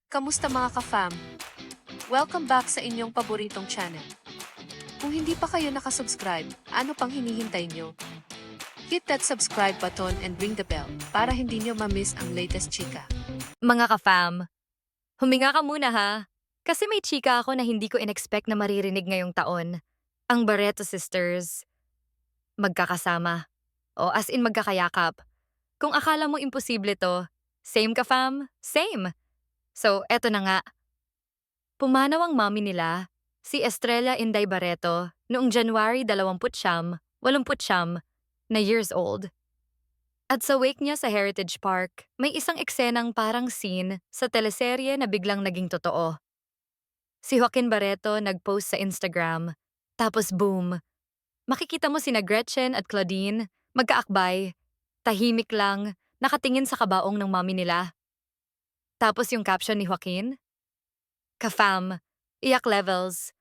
Kamusta mga ka-fam? Welcome back sa inyong paboritong channel. Kung hindi pa kayo nakasubscribe, ano pang hinihintay nyo? Hit that subscribe button and ring the bell para hindi nyo ma-miss ang latest chika. Mga ka-fam, huminga ka muna ha. Kasi may chika ako na hindi ko in-expect na maririnig ngayong taon. Ang Barreto Sisters. Magkakasama. O as in magkakayakap. Kung akala mo imposible to, same ka fam, same. So eto na nga. Pumanaw ang mommy nila, si Estrella Inday Barreto, noong January 89 na years old. At sa wake niya sa Heritage Park, may isang eksenang parang scene sa teleserye na biglang naging totoo. Si Joaquin Barreto nag-post sa Instagram, tapos boom, makikita mo sina Gretchen at Claudine, magkaakbay, tahimik lang, nakatingin sa kabaong ng mommy nila. Tapos yung caption ni Joaquin, "Ka-fam, iyak levels.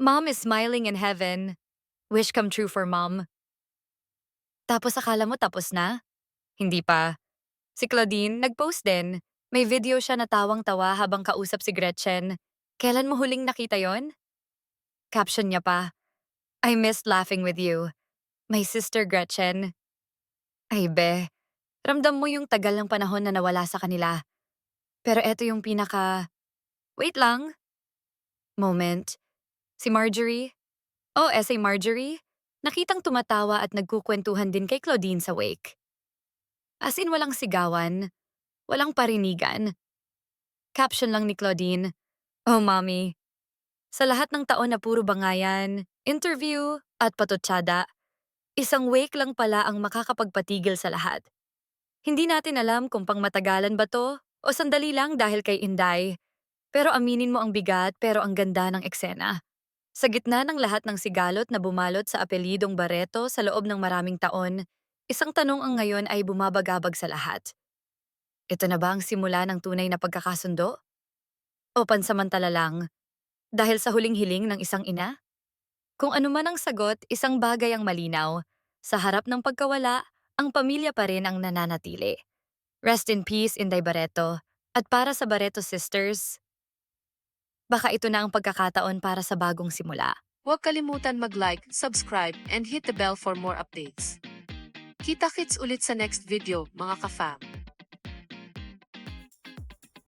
Mom is smiling in heaven. Wish come true for mom." Tapos akala mo tapos na? Hindi pa. Si Claudine, nag-post din. May video siya na tawang-tawa habang kausap si Gretchen. Kailan mo huling nakita yon? Caption niya pa, "I missed laughing with you. My sister Gretchen." Ay be, ramdam mo yung tagal ng panahon na nawala sa kanila. Pero eto yung wait lang, moment. Si Marjorie? Oh, essay Marjorie? Nakitang tumatawa at nagkukwentuhan din kay Claudine sa wake. As in walang sigawan, walang parinigan. Caption lang ni Claudine, "Oh mommy, sa lahat ng taon na puro bangayan, interview, at patutsada, isang wake lang pala ang makakapagpatigil sa lahat. Hindi natin alam kung pangmatagalan ba to o sandali lang dahil kay Inday. Pero aminin mo ang bigat pero ang ganda ng eksena. Sa gitna ng lahat ng sigalot na bumalot sa apelyidong Barreto sa loob ng maraming taon, isang tanong ang ngayon ay bumabagabag sa lahat. Ito na ba ang simula ng tunay na pagkakasundo? O pansamantala lang, dahil sa huling hiling ng isang ina?" Kung ano man ang sagot, isang bagay ang malinaw. Sa harap ng pagkawala, ang pamilya pa rin ang nananatili. Rest in peace, Inday Barreto. At para sa Barreto Sisters, baka ito na ang pagkakataon para sa bagong simula. Huwag kalimutan mag-like, subscribe, and hit the bell for more updates. Kita-kits ulit sa next video, mga ka-fam.